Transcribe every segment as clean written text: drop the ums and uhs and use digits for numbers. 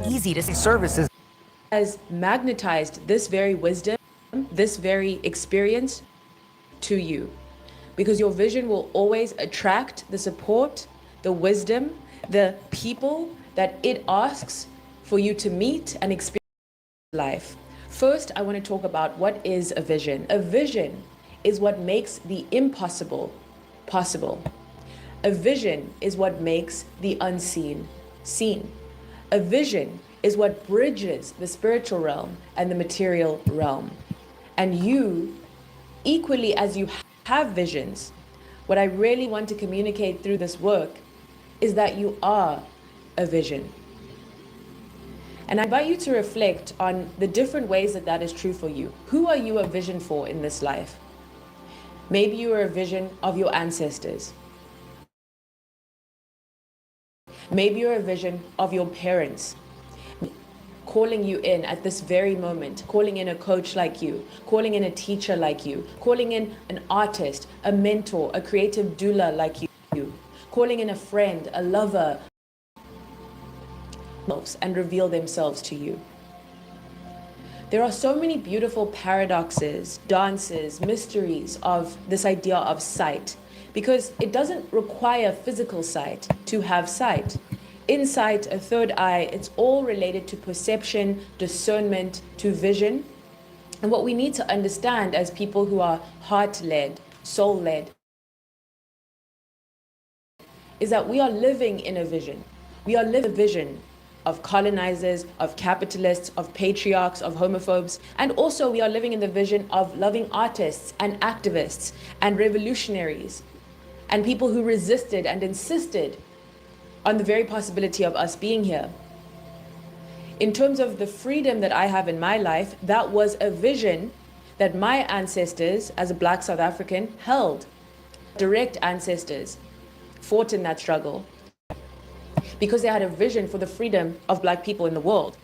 easy to see services has magnetized this very wisdom, this very experience to you, because your vision will always attract the support, the wisdom, the people that it asks for you to meet and experience life. First, I want to talk about what is a vision. A vision is what makes the impossible possible. A vision is what makes the unseen seen. A vision is what bridges the spiritual realm and the material realm. And you, equally as you have visions, what I really want to communicate through this work is that you are a vision. And I invite you to reflect on the different ways that that is true for you. Who are you a vision for in this life? Maybe you are a vision of your ancestors. Maybe you're a vision of your parents, calling you in at this very moment, calling in a coach like you, calling in a teacher like you, calling in an artist, a mentor, a creative doula like you, calling in a friend, a lover, and reveal themselves to you. There are so many beautiful paradoxes, dances, mysteries of this idea of sight, because it doesn't require physical sight to have sight. Insight, a third eye, it's all related to perception, discernment, to vision. And what we need to understand as people who are heart-led, soul-led, is that we are living in a vision. We are living a vision of colonizers, of capitalists, of patriarchs, of homophobes, and also we are living in the vision of loving artists and activists and revolutionaries and people who resisted and insisted on the very possibility of us being here. In terms of the freedom that I have in my life, that was a vision that my ancestors, as a Black South African, held. Direct ancestors fought in that struggle because they had a vision for the freedom of Black people in the world.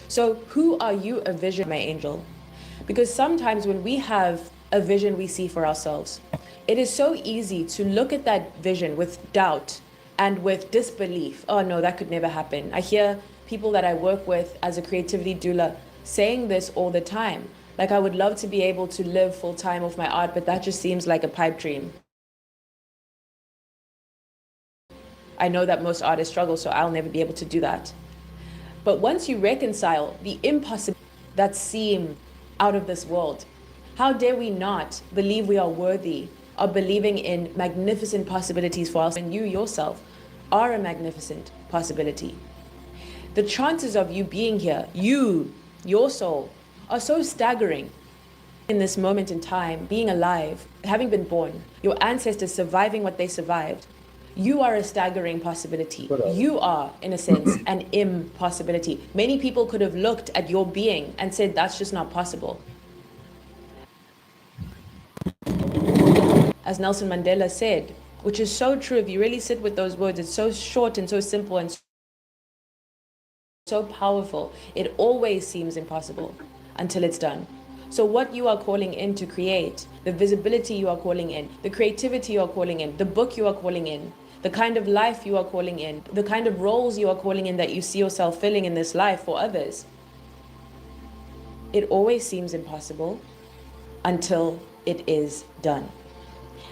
So who are you a vision, my angel? Because sometimes when we have a vision we see for ourselves, it is so easy to look at that vision with doubt and with disbelief. Oh no, that could never happen. I hear people that I work with as a creativity doula saying this all the time. Like, I would love to be able to live full time off my art, but that just seems like a pipe dream. I know that most artists struggle, so I'll never be able to do that. But once you reconcile the impossible that seem out of this world, how dare we not believe we are worthy of believing in magnificent possibilities for us, and you yourself are a magnificent possibility. The chances of you being here, you, your soul, are so staggering. In this moment in time, being alive, having been born, your ancestors surviving what they survived, you are a staggering possibility. You are, in a sense, an impossibility. Many people could have looked at your being and said, that's just not possible. As Nelson Mandela said, which is so true, if you really sit with those words, it's so short and so simple and so powerful. It always seems impossible until it's done. So what you are calling in to create, the visibility you are calling in, the creativity you are calling in, the book you are calling in, the kind of life you are calling in, the kind of roles you are calling in that you see yourself filling in this life for others, it always seems impossible until it is done.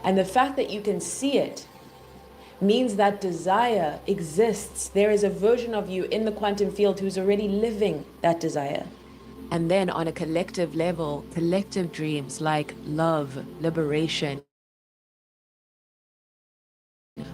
And the fact that you can see it means that desire exists. There is a version of you in the quantum field who's already living that desire. And then on a collective level, collective dreams like love, liberation,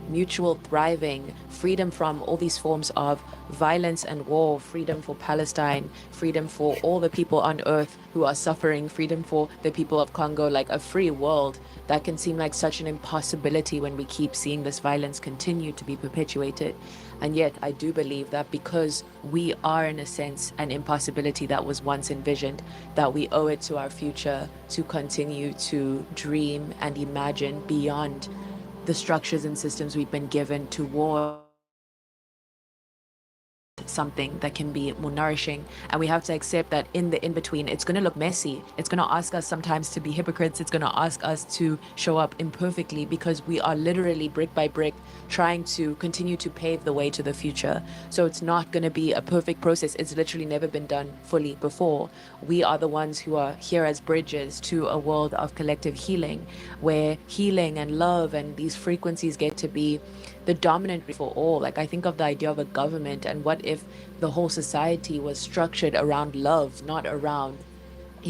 mutual thriving, freedom from all these forms of violence and war, freedom for Palestine, freedom for all the people on earth who are suffering, freedom for the people of Congo, like a free world. That can seem like such an impossibility when we keep seeing this violence continue to be perpetuated. And yet I do believe that because we are, in a sense, an impossibility that was once envisioned, that we owe it to our future to continue to dream and imagine beyond the structures and systems we've been given to war something that can be more nourishing. And we have to accept that in the in-between, it's going to look messy. It's going to ask us sometimes to be hypocrites. It's going to ask us to show up imperfectly, because we are literally brick by brick trying to continue to pave the way to the future. So it's not going to be a perfect process. It's literally never been done fully before. We are the ones who are here as bridges to a world of collective healing, where healing and love and these frequencies get to be the dominant for all. Like, I think of the idea of a government, and what if the whole society was structured around love, not around,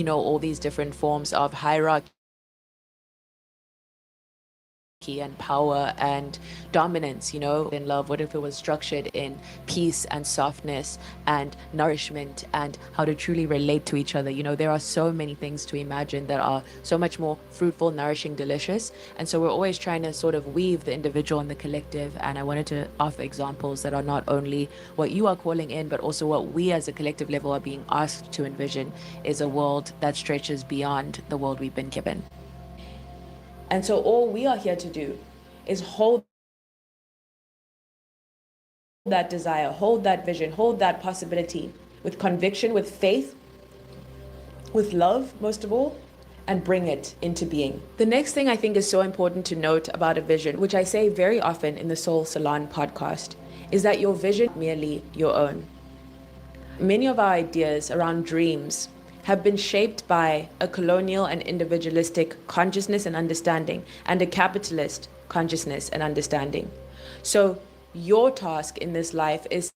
all these different forms of hierarchy and power and dominance, in love. What if it was structured in peace and softness and nourishment and how to truly relate to each other? There are so many things to imagine that are so much more fruitful, nourishing, delicious. And so we're always trying to sort of weave the individual and the collective. And I wanted to offer examples that are not only what you are calling in, but also what we as a collective level are being asked to envision is a world that stretches beyond the world we've been given. And so all we are here to do is hold that desire, hold that vision, hold that possibility with conviction, with faith, with love, most of all, and bring it into being. The next thing I think is so important to note about a vision, which I say very often in the Soul Salon podcast, is that your vision is merely your own. Many of our ideas around dreams have been shaped by a colonial and individualistic consciousness and understanding, and a capitalist consciousness and understanding. So your task in this life is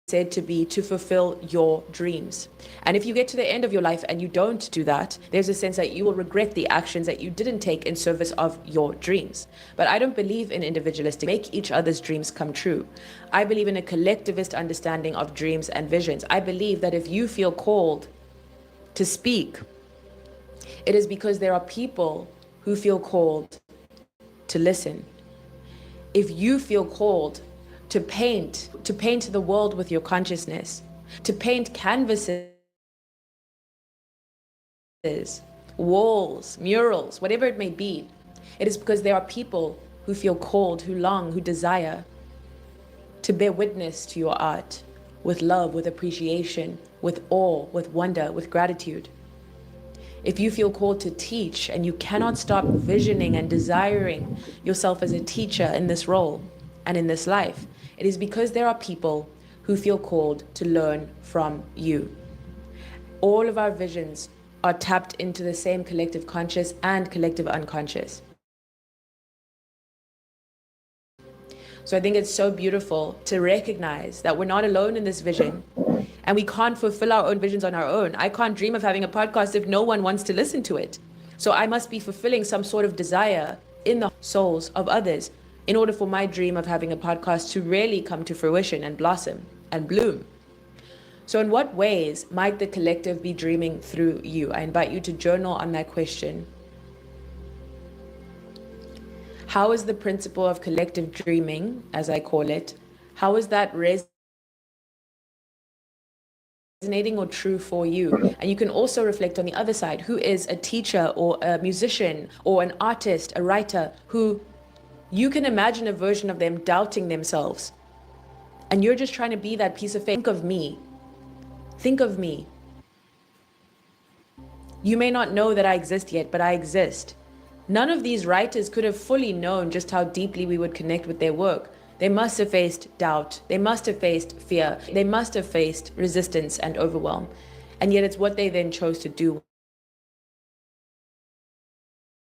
said to be to fulfill your dreams. And if you get to the end of your life and you don't do that, there's a sense that you will regret the actions that you didn't take in service of your dreams. But I don't believe in individualistic, make each other's dreams come true. I believe in a collectivist understanding of dreams and visions. I believe that if you feel called to speak, it is because there are people who feel called to listen. If you feel called to paint the world with your consciousness, to paint canvases, walls, murals, whatever it may be, it is because there are people who feel called, who long, who desire to bear witness to your art with love, with appreciation, with awe, with wonder, with gratitude. If you feel called to teach and you cannot stop visioning and desiring yourself as a teacher in this role and in this life, it is because there are people who feel called to learn from you. All of our visions are tapped into the same collective conscious and collective unconscious. So I think it's so beautiful to recognize that we're not alone in this vision, and we can't fulfill our own visions on our own. I can't dream of having a podcast if no one wants to listen to it. So I must be fulfilling some sort of desire in the souls of others in order for my dream of having a podcast to really come to fruition and blossom and bloom. So in what ways might the collective be dreaming through you? I invite you to journal on that question. How is the principle of collective dreaming, as I call it, how is that resonating or true for you? And you can also reflect on the other side. Who is a teacher or a musician or an artist, a writer, who you can imagine a version of them doubting themselves, and you're just trying to be that piece of faith? Think of me. Think of me. You may not know that I exist yet, but I exist. None of these writers could have fully known just how deeply we would connect with their work. They must have faced doubt. They must have faced fear. They must have faced resistance and overwhelm. And yet it's what they then chose to do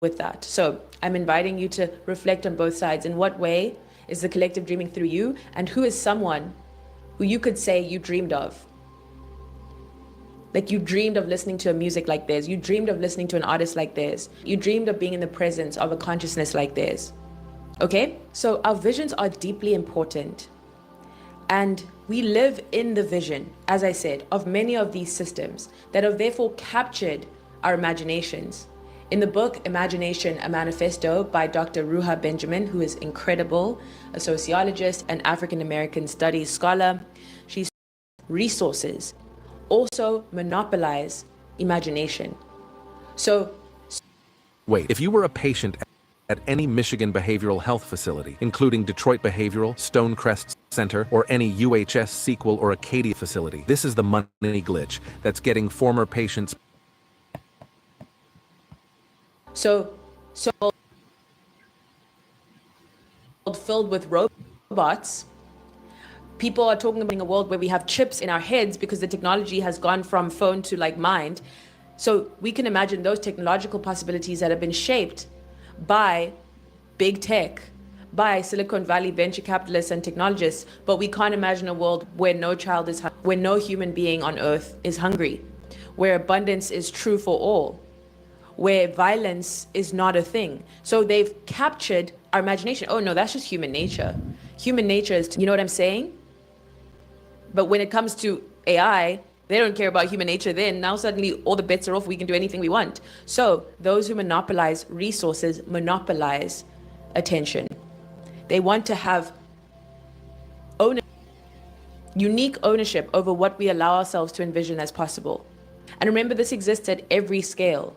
with that. So I'm inviting you to reflect on both sides. In what way is the collective dreaming through you? And who is someone who you could say you dreamed of? Like, you dreamed of listening to a music like theirs. You dreamed of listening to an artist like theirs. You dreamed of being in the presence of a consciousness like theirs. Okay? So our visions are deeply important. And we live in the vision, as I said, of many of these systems that have therefore captured our imaginations. In the book Imagination, a Manifesto by Dr. Ruha Benjamin, who is incredible, a sociologist and African-American studies scholar, she's resources also monopolize imagination. So wait, if you were a patient at any Michigan behavioral health facility, including Detroit Behavioral, Stonecrest Center, or any UHS, Sequel, or Acadia facility. This is the money glitch that's getting former patients. So filled with robots. People are talking about a world where we have chips in our heads because the technology has gone from phone to like mind. So we can imagine those technological possibilities that have been shaped by big tech, by Silicon Valley venture capitalists and technologists, but we can't imagine a world where where no human being on earth is hungry, where abundance is true for all, where violence is not a thing. So they've captured our imagination. Oh no, that's just human nature. Human nature is, you know what I'm saying? But when it comes to AI, they don't care about human nature then. Now suddenly all the bets are off. We can do anything we want. So those who monopolize resources monopolize attention. They want to have unique ownership over what we allow ourselves to envision as possible. And remember, this exists at every scale.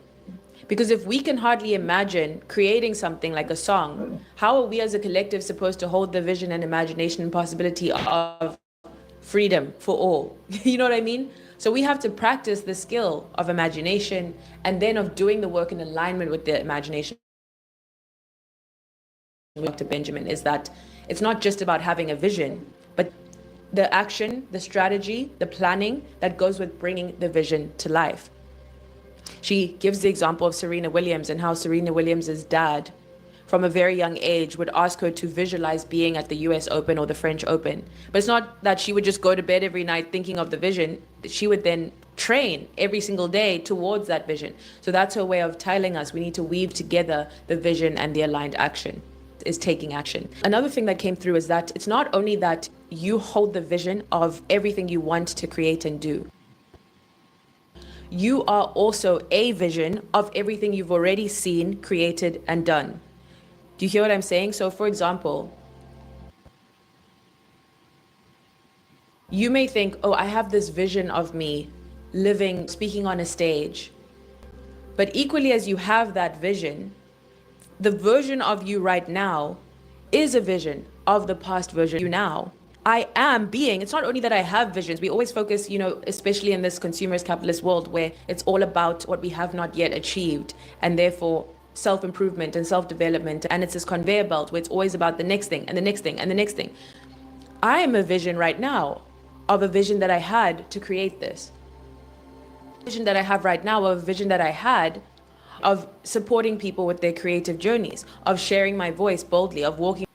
Because if we can hardly imagine creating something like a song, how are we as a collective supposed to hold the vision and imagination and possibility of freedom for all? You know what I mean? So we have to practice the skill of imagination and then of doing the work in alignment with the imagination. Dr. Benjamin, is that it's not just about having a vision, but the action, the strategy, the planning that goes with bringing the vision to life. She gives the example of Serena Williams and how Serena Williams' dad, from a very young age, would ask her to visualize being at the US Open or the French Open. But it's not that she would just go to bed every night thinking of the vision. She would then train every single day towards that vision. So that's her way of telling us we need to weave together the vision and the aligned action, is taking action. Another thing that came through is that it's not only that you hold the vision of everything you want to create and do. You are also a vision of everything you've already seen, created, and done. Do you hear what I'm saying? So for example, you may think, oh, I have this vision of me living, speaking on a stage. But equally as you have that vision, the version of you right now is a vision of the past version of you now. I am being, it's not only that I have visions. We always focus, especially in this consumerist capitalist world where it's all about what we have not yet achieved and therefore self-improvement and self-development. And it's this conveyor belt where it's always about the next thing and the next thing and the next thing. I am a vision right now of a vision that I had to create this. Vision that I have right now of a vision that I had of supporting people with their creative journeys, of sharing my voice boldly, of walking